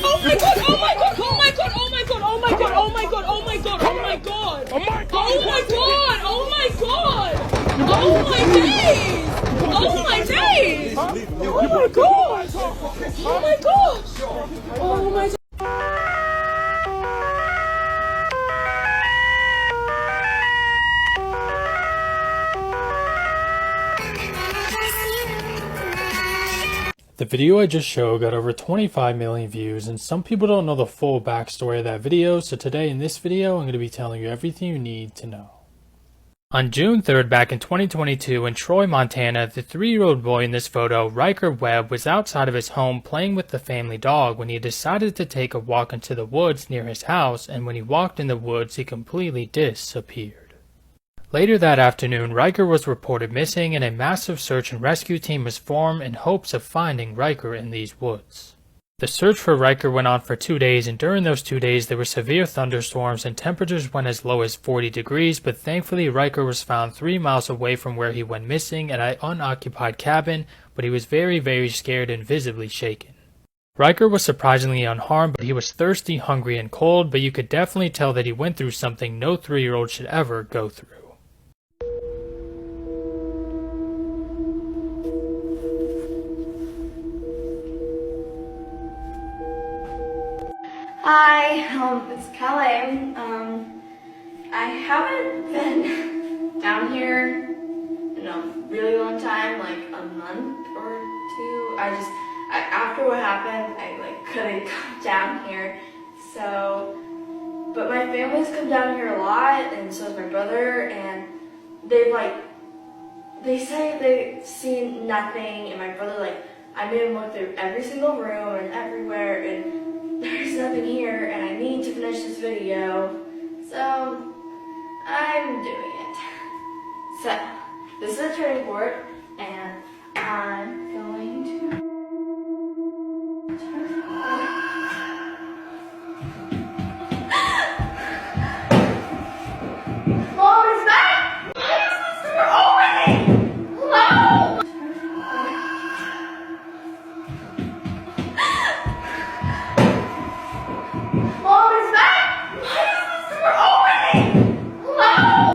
Oh my god! Oh my god! Oh my god! Oh my god! Oh my god! Oh my god! Oh my god! Oh my god! Oh my god! Oh my god! Oh my god! Oh my days! Oh my days! Oh my god! Oh my gosh! Oh my. The video I just showed got over 25 million views, and some people don't know the full backstory of that video, so today in this video I'm going to be telling you everything you need to know. On June 3rd back in 2022 in Troy, Montana, the 3-year-old boy in this photo, Riker Webb, was outside of his home playing with the family dog when he decided to take a walk into the woods near his house, and when he walked in the woods he completely disappeared. Later that afternoon, Riker was reported missing and a massive search and rescue team was formed in hopes of finding Riker in these woods. The search for Riker went on for 2 days, and during those 2 days there were severe thunderstorms and temperatures went as low as 40 degrees, but thankfully Riker was found 3 miles away from where he went missing at an unoccupied cabin, but he was very scared and visibly shaken. Riker was surprisingly unharmed, but he was thirsty, hungry, and cold, but you could definitely tell that he went through something no 3-year-old should ever go through. Hi, it's Kelly. I haven't been down here in a really long time, like a month or two. After what happened, I couldn't come down here. So, but my family's come down here a lot, and so has my brother, and they say they've seen nothing, and my brother, I made him look through every single room and everywhere, and there's nothing here, and I need to finish this video, so I'm doing it. So, this is a turning point, and I'm going to turn on. Mom is back! Why is this door opening? Hello? Mom is back! Why is this door opening? Hello?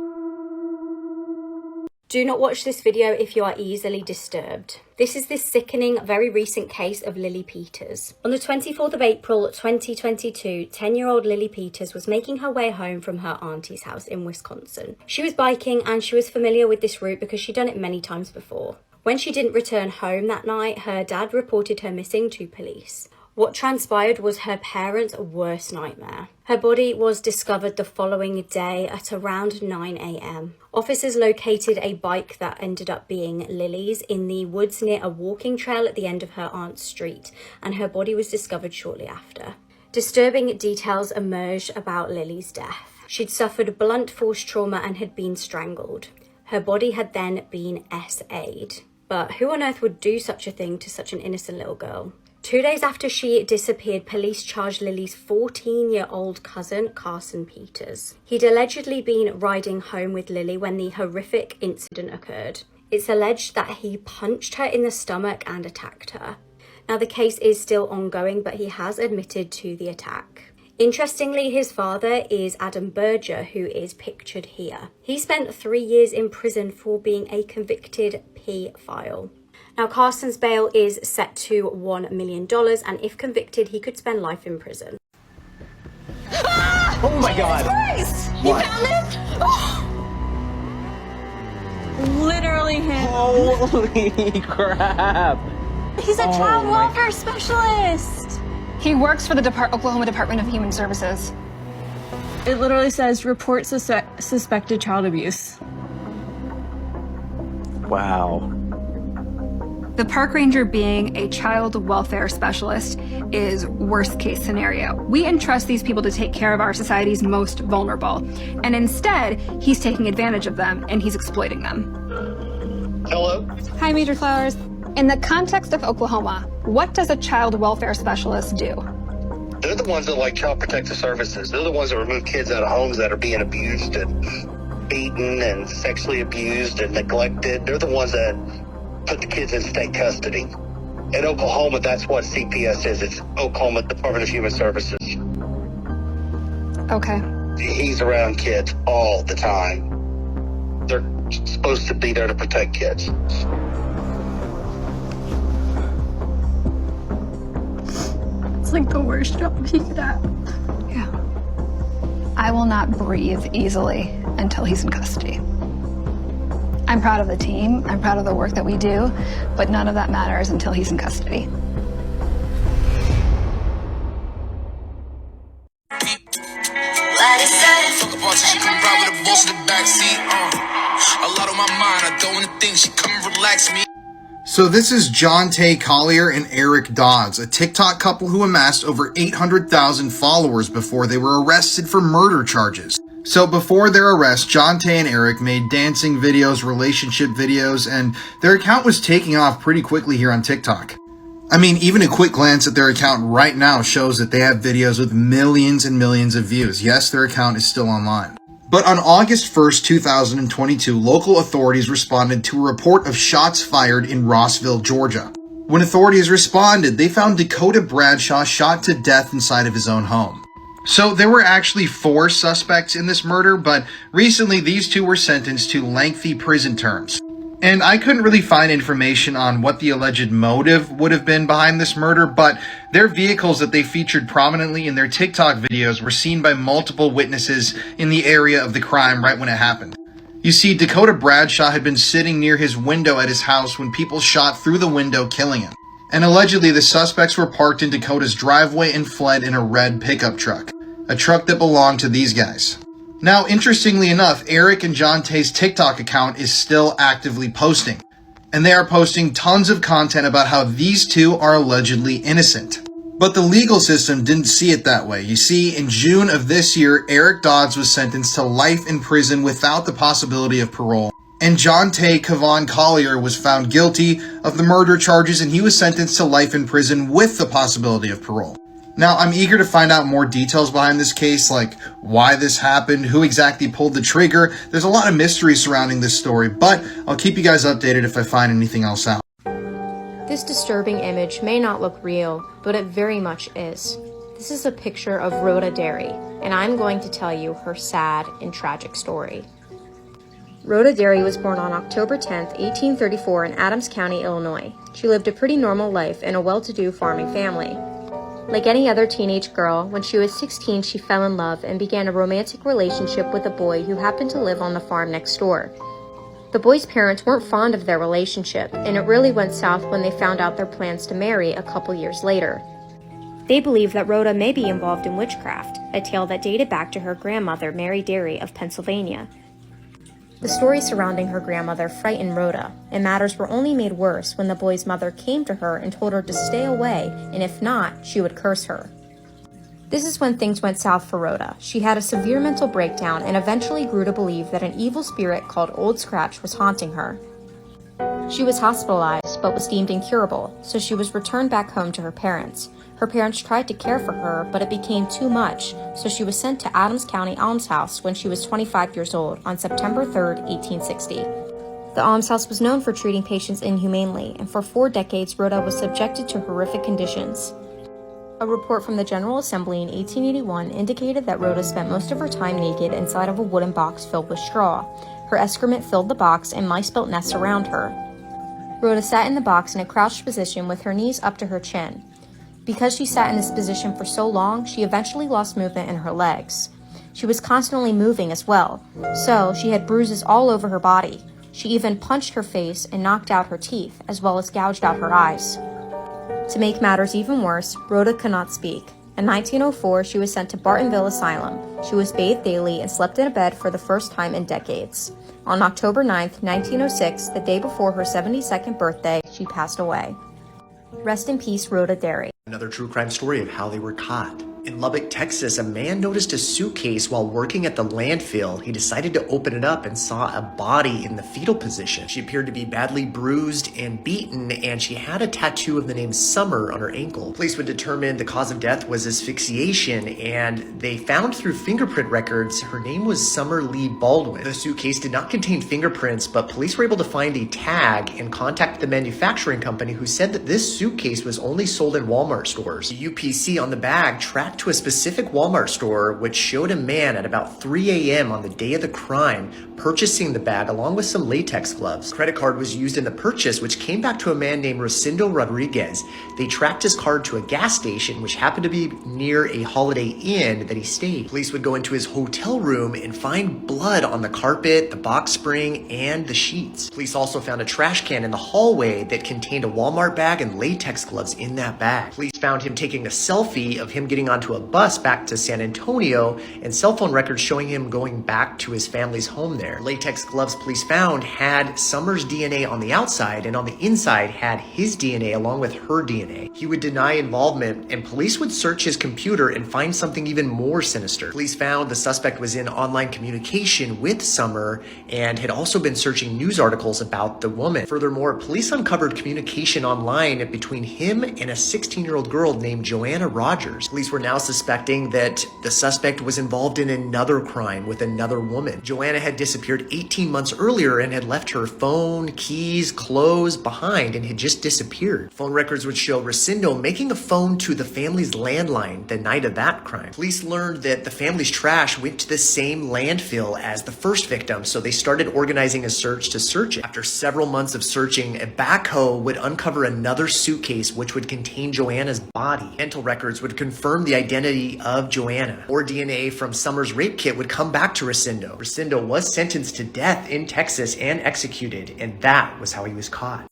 Do not watch this video if you are easily disturbed. This is this sickening, very recent case of Lily Peters. On the 24th of April 2022, 10-year-old Lily Peters was making her way home from her auntie's house in Wisconsin. She was biking and she was familiar with this route because she'd done it many times before. When she didn't return home that night, her dad reported her missing to police. What transpired was her parents' worst nightmare. Her body was discovered the following day at around 9 a.m. Officers located a bike that ended up being Lily's in the woods near a walking trail at the end of her aunt's street, and her body was discovered shortly after. Disturbing details emerged about Lily's death. She'd suffered blunt force trauma and had been strangled. Her body had then been SA'd. But who on earth would do such a thing to such an innocent little girl? 2 days after she disappeared, police charged Lily's 14-year-old cousin, Carson Peters. He'd allegedly been riding home with Lily when the horrific incident occurred. It's alleged that he punched her in the stomach and attacked her. Now, the case is still ongoing, but he has admitted to the attack. Interestingly, his father is Adam Berger, who is pictured here. He spent 3 years in prison for being a convicted paedophile. Now, Carson's bail is set to $1 million, and if convicted, he could spend life in prison. Oh my God! Christ! What? You found it? Oh. Literally him. Holy crap! He's a child welfare specialist. He works for the Oklahoma Department of Human Services. It literally says, report suspected child abuse. Wow. The park ranger being a child welfare specialist is worst case scenario. We entrust these people to take care of our society's most vulnerable. And instead, he's taking advantage of them and he's exploiting them. Hello? Hi, Major Flowers. In the context of Oklahoma, what does a child welfare specialist do? They're the ones that like child protective services. They're the ones that remove kids out of homes that are being abused and beaten and sexually abused and neglected. They're the ones that put the kids in state custody In Oklahoma, that's what CPS is. It's Oklahoma Department of Human Services. Okay. He's around kids all the time. They're supposed to be there to protect kids. It's like the worst job he could have. Yeah. I will not breathe easily until he's in custody. I'm proud of the team. I'm proud of the work that we do, but none of that matters until he's in custody. So this is John Tay Collier and Eric Dodds, a TikTok couple who amassed over 800,000 followers before they were arrested for murder charges. So before their arrest, John Tay and Eric made dancing videos, relationship videos, and their account was taking off pretty quickly here on TikTok. I mean, even a quick glance at their account right now shows that they have videos with millions and millions of views. Yes, their account is still online. But on August 1st, 2022, local authorities responded to a report of shots fired in Rossville, Georgia. When authorities responded, they found Dakota Bradshaw shot to death inside of his own home. So there were actually 4 suspects in this murder, but recently these 2 were sentenced to lengthy prison terms. And I couldn't really find information on what the alleged motive would have been behind this murder, but their vehicles that they featured prominently in their TikTok videos were seen by multiple witnesses in the area of the crime right when it happened. You see, Dakota Bradshaw had been sitting near his window at his house when people shot through the window, killing him. And allegedly, the suspects were parked in Dakota's driveway and fled in a red pickup truck, a truck that belonged to these guys. Now, interestingly enough, Eric and John Tay's TikTok account is still actively posting, and they are posting tons of content about how these 2 are allegedly innocent. But the legal system didn't see it that way. You see, in June of this year, Eric Dodds was sentenced to life in prison without the possibility of parole, and John Tay Kavon Collier was found guilty of the murder charges, and he was sentenced to life in prison with the possibility of parole. Now, I'm eager to find out more details behind this case, like why this happened, who exactly pulled the trigger. There's a lot of mystery surrounding this story, but I'll keep you guys updated if I find anything else out. This disturbing image may not look real, but it very much is. This is a picture of Rhoda Derry, and I'm going to tell you her sad and tragic story. Rhoda Derry was born on October 10, 1834 in Adams County, Illinois. She lived a pretty normal life in a well-to-do farming family. Like any other teenage girl, when she was 16, she fell in love and began a romantic relationship with a boy who happened to live on the farm next door. The boy's parents weren't fond of their relationship, and it really went south when they found out their plans to marry a couple years later. They believed that Rhoda may be involved in witchcraft, a tale that dated back to her grandmother, Mary Derry of Pennsylvania. The story surrounding her grandmother frightened Rhoda, and matters were only made worse when the boy's mother came to her and told her to stay away, and if not, she would curse her. This is when things went south for Rhoda. She had a severe mental breakdown and eventually grew to believe that an evil spirit called Old Scratch was haunting her. She was hospitalized, but was deemed incurable, so she was returned back home to her parents. Her parents tried to care for her, but it became too much, so she was sent to Adams County Almshouse when she was 25 years old on September 3, 1860. The almshouse was known for treating patients inhumanely, and for 4 decades Rhoda was subjected to horrific conditions. A report from the General Assembly in 1881 indicated that Rhoda spent most of her time naked inside of a wooden box filled with straw. Her excrement filled the box, and mice built nests around her. Rhoda sat in the box in a crouched position with her knees up to her chin. Because she sat in this position for so long, she eventually lost movement in her legs. She was constantly moving as well, so she had bruises all over her body. She even punched her face and knocked out her teeth, as well as gouged out her eyes. To make matters even worse, Rhoda could not speak. In 1904, she was sent to Bartonville Asylum. She was bathed daily and slept in a bed for the first time in decades. On October 9, 1906, the day before her 72nd birthday, she passed away. Rest in peace, Rhoda Derry. Another true crime story of how they were caught. In Lubbock, Texas, a man noticed a suitcase while working at the landfill. He decided to open it up and saw a body in the fetal position. She appeared to be badly bruised and beaten, and she had a tattoo of the name Summer on her ankle. Police would determine the cause of death was asphyxiation, and they found through fingerprint records her name was Summer Lee Baldwin. The suitcase did not contain fingerprints, but police were able to find a tag and contact the manufacturing company, who said that this suitcase was only sold in Walmart stores. The UPC on the bag tracked to a specific Walmart store, which showed a man at about 3 a.m. on the day of the crime purchasing the bag along with some latex gloves. A credit card was used in the purchase, which came back to a man named Rocindo Rodriguez. They tracked his card to a gas station, which happened to be near a Holiday Inn that he stayed. Police would go into his hotel room and find blood on the carpet, the box spring, and the sheets. Police also found a trash can in the hallway that contained a Walmart bag and latex gloves in that bag. Police found him taking a selfie of him getting onto a bus back to San Antonio, and cell phone records showing him going back to his family's home there. Latex gloves police found had Summer's DNA on the outside, and on the inside had his DNA along with her DNA. He would deny involvement, and police would search his computer and find something even more sinister. Police found the suspect was in online communication with Summer and had also been searching news articles about the woman. Furthermore, police uncovered communication online between him and a 16-year-old girl named Joanna Rogers. Police were now suspecting that the suspect was involved in another crime with another woman. Joanna had disappeared 18 months earlier and had left her phone, keys, clothes behind and had just disappeared. Phone records would show Rocindo making a phone to the family's landline the night of that crime. Police learned that the family's trash went to the same landfill as the first victim, so they started organizing a search to search it. After several months of searching, a backhoe would uncover another suitcase which would contain Joanna's body. Dental records would confirm the identity of Joanna. More DNA from Summer's rape kit would come back to Rocindo. Rocindo was sentenced to death in Texas and executed, and that was how he was caught.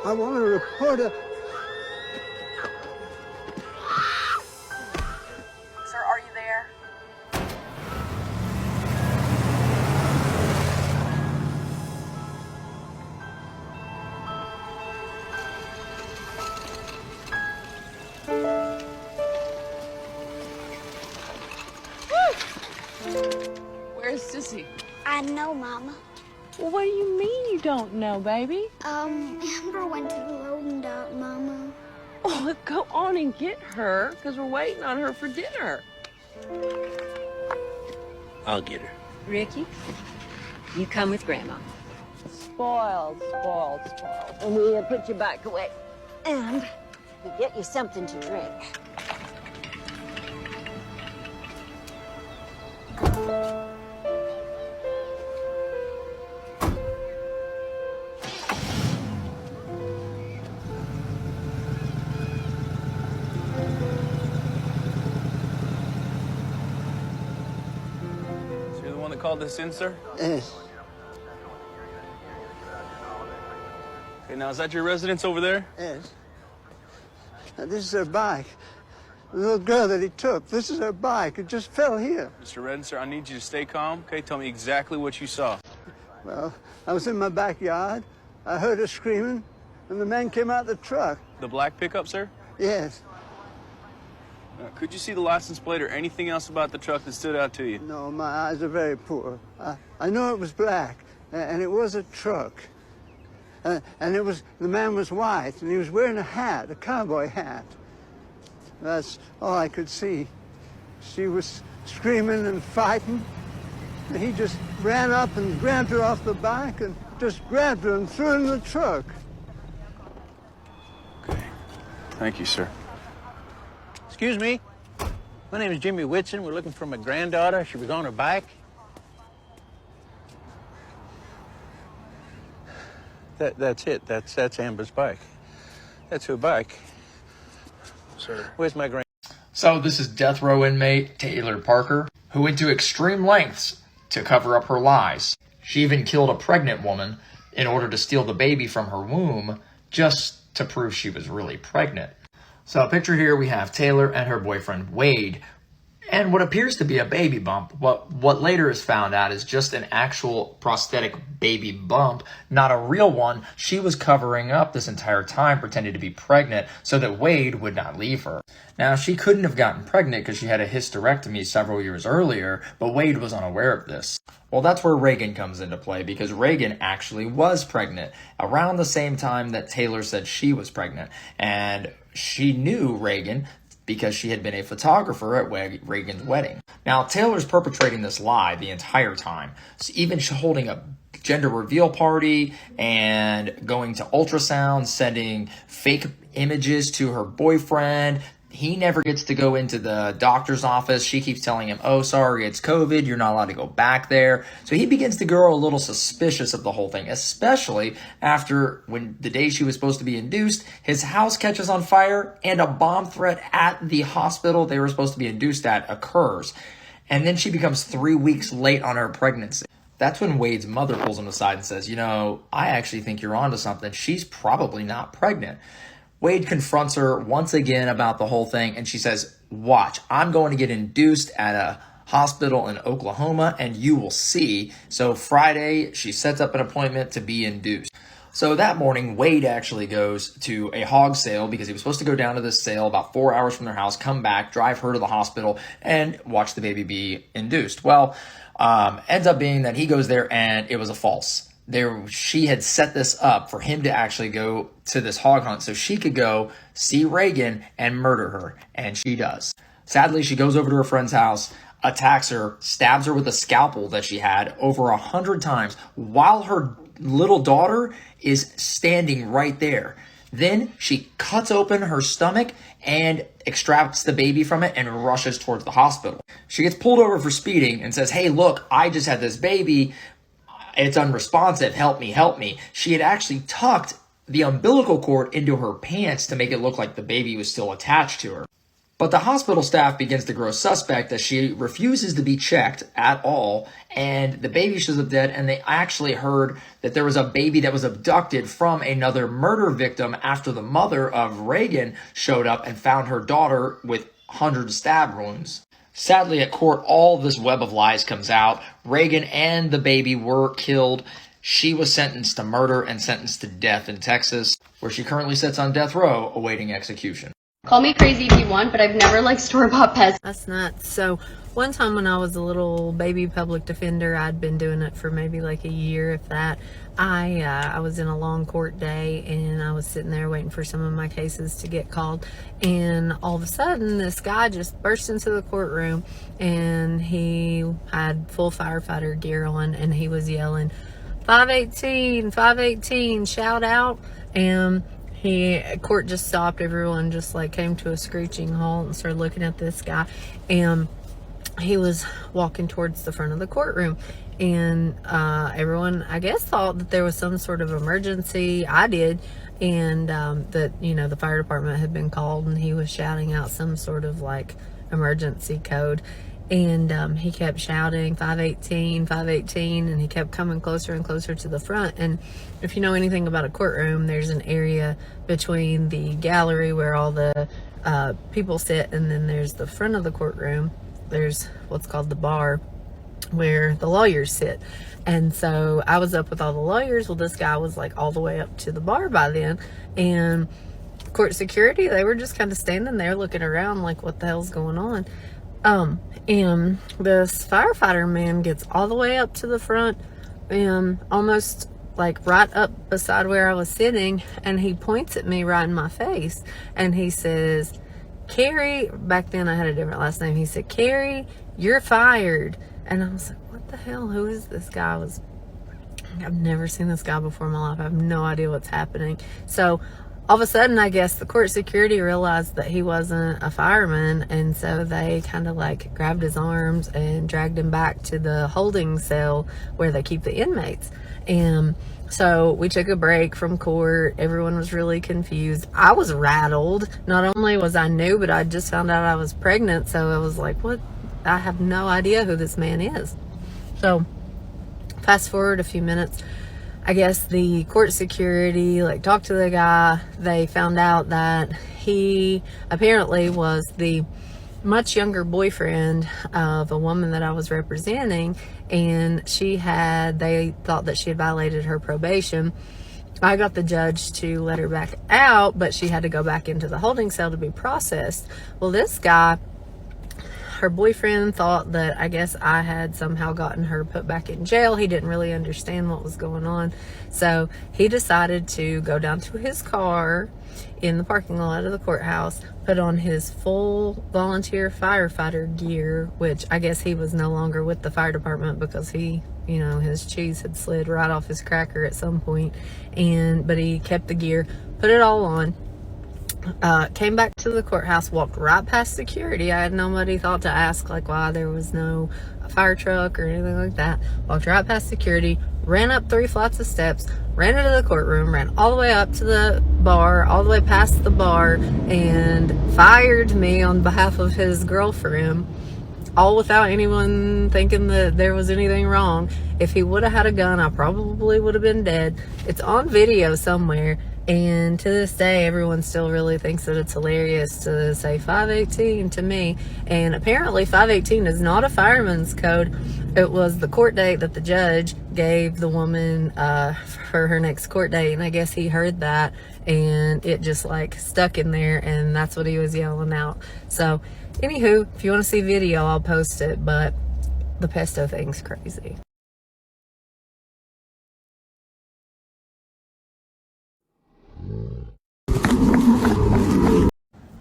I want to report a... Sir, are you there? Where's Sissy? I know, Mama. Well, what do you mean you don't know, baby? Amber went to the loading dock, Mama. Oh, go on and get her, because we're waiting on her for dinner. I'll get her. Ricky, you come with Grandma. Spoiled. And we'll put you back away. And we get you something to drink. Called this in, sir? Yes. Okay, now is that your residence over there? Yes. This is her bike. The little girl that he took. This is her bike. It just fell here. Mr. Redden, sir, I need you to stay calm. Okay, tell me exactly what you saw. Well, I was in my backyard. I heard her screaming, and the man came out of the truck. The black pickup, sir? Yes. Could you see the license plate or anything else about the truck that stood out to you? No, my eyes are very poor. I know it was black, and it was a truck. And the man was white, and he was wearing a hat, a cowboy hat. That's all I could see. She was screaming and fighting, and he just ran up and grabbed her off the bike and just grabbed her and threw her in the truck. Okay. Thank you, sir. Excuse me. My name is Jimmy Whitson. We're looking for my granddaughter. She was on her bike. That's it. That's Amber's bike. That's her bike. Sir. Where's my grand? So this is death row inmate Taylor Parker, who went to extreme lengths to cover up her lies. She even killed a pregnant woman in order to steal the baby from her womb just to prove she was really pregnant. So picture here we have Taylor and her boyfriend Wade, and what appears to be a baby bump. What later is found out is just an actual prosthetic baby bump, not a real one. She was covering up this entire time, pretending to be pregnant so that Wade would not leave her. Now, she couldn't have gotten pregnant because she had a hysterectomy several years earlier, but Wade was unaware of this. Well, that's where Reagan comes into play, because Reagan actually was pregnant around the same time that Taylor said she was pregnant. And she knew Reagan because she had been a photographer at Reagan's wedding. Now, Taylor's perpetrating this lie the entire time. So even holding a gender reveal party and going to ultrasound, sending fake images to her boyfriend. He never gets to go into the doctor's office. She keeps telling him, oh, sorry, it's COVID. You're not allowed to go back there. So he begins to grow a little suspicious of the whole thing, especially after when the day she was supposed to be induced, his house catches on fire and a bomb threat at the hospital they were supposed to be induced at occurs. And then she becomes 3 weeks late on her pregnancy. That's when Wade's mother pulls him aside and says, you know, I actually think you're onto something. She's probably not pregnant. Wade confronts her once again about the whole thing, and she says, watch, I'm going to get induced at a hospital in Oklahoma, and you will see. So Friday, she sets up an appointment to be induced. So that morning, Wade actually goes to a hog sale because he was supposed to go down to this sale about 4 hours from their house, come back, drive her to the hospital, and watch the baby be induced. Well, ends up being that he goes there, and it was a false. She had set this up for him to actually go to this hog hunt so she could go see Reagan and murder her, and she does. Sadly, she goes over to her friend's house, attacks her, stabs her with a scalpel that she had over 100 times while her little daughter is standing right there. Then she cuts open her stomach and extracts the baby from it and rushes towards the hospital. She gets pulled over for speeding and says, hey, look, I just had this baby. It's unresponsive. Help me, help me. She had actually tucked the umbilical cord into her pants to make it look like the baby was still attached to her. But the hospital staff begins to grow suspect as she refuses to be checked at all, and the baby shows up dead, and they actually heard that there was a baby that was abducted from another murder victim after the mother of Reagan showed up and found her daughter with hundreds of stab wounds. Sadly, at court, all this web of lies comes out. Reagan and the baby were killed. She was sentenced to murder and sentenced to death in Texas, where she currently sits on death row awaiting execution. Call me crazy if you want, but I've never liked store-bought pets. That's nuts. So one time when I was a little baby public defender, I'd been doing it for maybe like a year, if that. I was in a long court day, and I was sitting there waiting for some of my cases to get called, and all of a sudden this guy just burst into the courtroom, and he had full firefighter gear on, and he was yelling, 518, 518, shout out. And court just stopped. Everyone just like came to a screeching halt and started looking at this guy, and he was walking towards the front of the courtroom, and everyone, I guess, thought that there was some sort of emergency. I did, and that, you know, the fire department had been called, and he was shouting out some sort of like emergency code, and he kept shouting 518, 518, and he kept coming closer and closer to the front. And if you know anything about a courtroom, there's an area between the gallery where all the people sit, and then there's the front of the courtroom. There's what's called the bar, where the lawyers sit. And so I was up with all the lawyers. Well, this guy was like all the way up to the bar by then, and court security, they were just kind of standing there looking around like, what the hell's going on? And this firefighter man gets all the way up to the front, and almost like right up beside where I was sitting, and he points at me right in my face, and he says, Carrie, back then I had a different last name, he said, Carrie, you're fired. And I was like, what the hell? Who is this guy? I've never seen this guy before in my life. I have no idea what's happening. So all of a sudden, I guess the court security realized that he wasn't a fireman, and so they kind of like grabbed his arms and dragged him back to the holding cell where they keep the inmates. And so we took a break from court. Everyone was really confused. I was rattled. Not only was I new, but I just found out I was pregnant. So I was like, what? I have no idea who this man is. So fast forward a few minutes. I guess the court security like talked to the guy. They found out that he apparently was the much younger boyfriend of a woman that I was representing, and they thought that she had violated her probation. I got the judge to let her back out, but she had to go back into the holding cell to be processed. Well, this guy, her boyfriend, thought that I guess I had somehow gotten her put back in jail. He didn't really understand what was going on. So he decided to go down to his car in the parking lot of the courthouse, put on his full volunteer firefighter gear, which I guess he was no longer with the fire department because he, you know, his cheese had slid right off his cracker at some point. But he kept the gear, put it all on, came back to the courthouse, walked right past security. I had nobody thought to ask like why there was no fire truck or anything like that. Walked right past security, ran up 3 flights of steps, ran into the courtroom, ran all the way up to the bar, all the way past the bar, and fired me on behalf of his girlfriend, all without anyone thinking that there was anything wrong. If he would have had a gun, I probably would have been dead. It's on video somewhere. And to this day, everyone still really thinks that it's hilarious to say 518 to me. And apparently 518 is not a fireman's code. It was the court date that the judge gave the woman for her next court date. And I guess he heard that and it just like stuck in there, and that's what he was yelling out. So anywho, if you want to see video, I'll post it, but the pesto thing's crazy.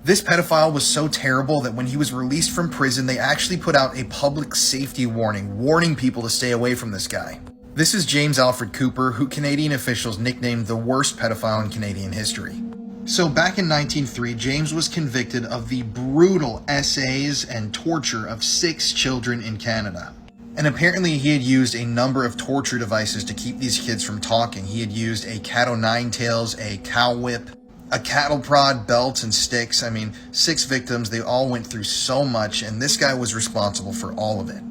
This pedophile was so terrible that when he was released from prison, they actually put out a public safety warning, warning people to stay away from this guy. This is James Alfred Cooper, who Canadian officials nicknamed the worst pedophile in Canadian history. So back in 1903, James was convicted of the brutal essays and torture of 6 children in Canada. And apparently he had used a number of torture devices to keep these kids from talking. He had used a cat o' nine tails, a cow whip, a cattle prod, belts, and sticks. I mean, 6 victims, they all went through so much, and this guy was responsible for all of it.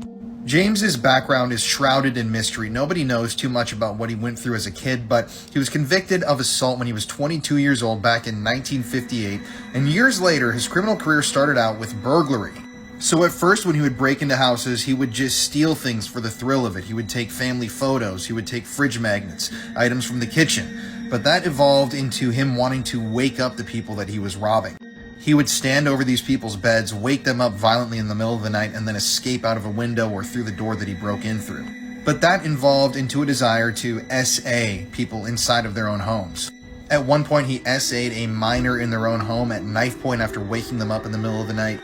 James's background is shrouded in mystery. Nobody knows too much about what he went through as a kid, but he was convicted of assault when he was 22 years old back in 1958, and years later, his criminal career started out with burglary. So at first, when he would break into houses, he would just steal things for the thrill of it. He would take family photos, he would take fridge magnets, items from the kitchen. But that evolved into him wanting to wake up the people that he was robbing. He would stand over these people's beds, wake them up violently in the middle of the night, and then escape out of a window or through the door that he broke in through. But that evolved into a desire to SA people inside of their own homes. At one point, he SA'd a minor in their own home at knife point after waking them up in the middle of the night.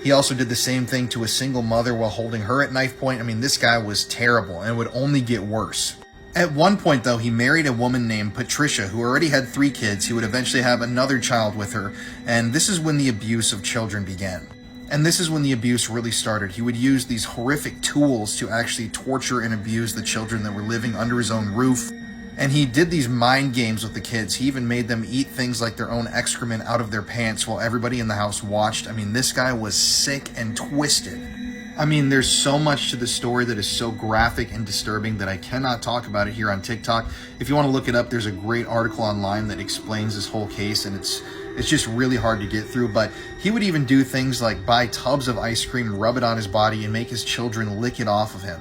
He also did the same thing to a single mother while holding her at knife point. I mean, this guy was terrible, and it would only get worse. At one point, though, he married a woman named Patricia, who already had 3 kids. He would eventually have another child with her, and this is when the abuse of children began. And this is when the abuse really started. He would use these horrific tools to actually torture and abuse the children that were living under his own roof. And he did these mind games with the kids. He even made them eat things like their own excrement out of their pants while everybody in the house watched. I mean, this guy was sick and twisted. I mean, there's so much to the story that is so graphic and disturbing that I cannot talk about it here on TikTok. If you want to look it up, there's a great article online that explains this whole case, and it's just really hard to get through. But he would even do things like buy tubs of ice cream, rub it on his body, and make his children lick it off of him.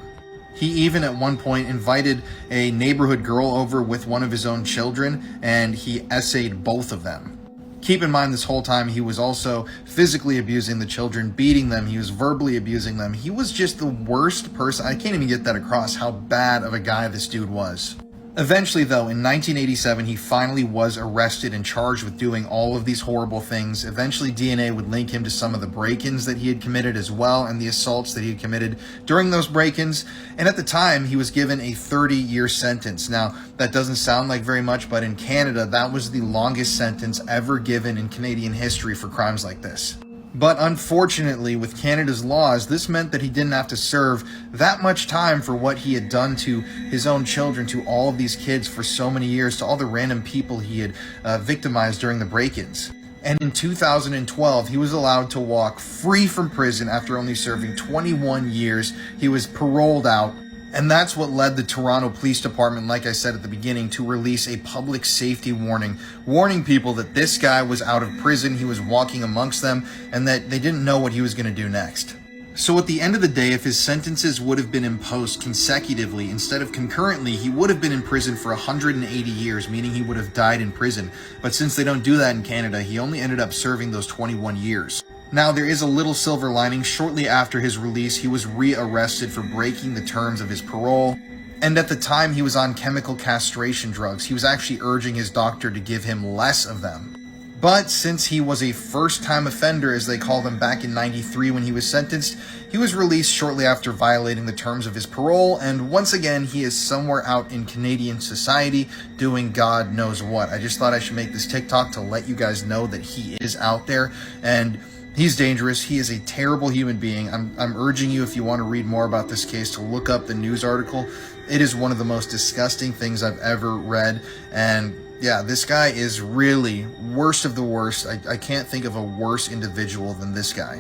He even at one point invited a neighborhood girl over with one of his own children, and he essayed both of them. Keep in mind, this whole time he was also physically abusing the children, beating them, he was verbally abusing them. He was just the worst person. I can't even get that across how bad of a guy this dude was. Eventually, though, in 1987, he finally was arrested and charged with doing all of these horrible things. Eventually, DNA would link him to some of the break-ins that he had committed as well, and the assaults that he had committed during those break-ins. And at the time, he was given a 30-year sentence. Now, that doesn't sound like very much, but in Canada, that was the longest sentence ever given in Canadian history for crimes like this. But unfortunately, with Canada's laws, this meant that he didn't have to serve that much time for what he had done to his own children, to all of these kids for so many years, to all the random people he had victimized during the break-ins. And in 2012, he was allowed to walk free from prison after only serving 21 years. He was paroled out. And that's what led the Toronto Police Department, like I said at the beginning, to release a public safety warning, warning people that this guy was out of prison, he was walking amongst them, and that they didn't know what he was going to do next. So at the end of the day, if his sentences would have been imposed consecutively instead of concurrently, he would have been in prison for 180 years, meaning he would have died in prison. But since they don't do that in Canada, he only ended up serving those 21 years. Now, there is a little silver lining. Shortly after his release, he was re-arrested for breaking the terms of his parole. And at the time, he was on chemical castration drugs. He was actually urging his doctor to give him less of them. But since he was a first-time offender, as they called him back in '93 when he was sentenced, he was released shortly after violating the terms of his parole, and once again, he is somewhere out in Canadian society doing God knows what. I just thought I should make this TikTok to let you guys know that he is out there, and he's dangerous. He is a terrible human being. I'm urging you, if you want to read more about this case, to look up the news article. It is one of the most disgusting things I've ever read, and yeah, this guy is really worst of the worst. I can't think of a worse individual than this guy.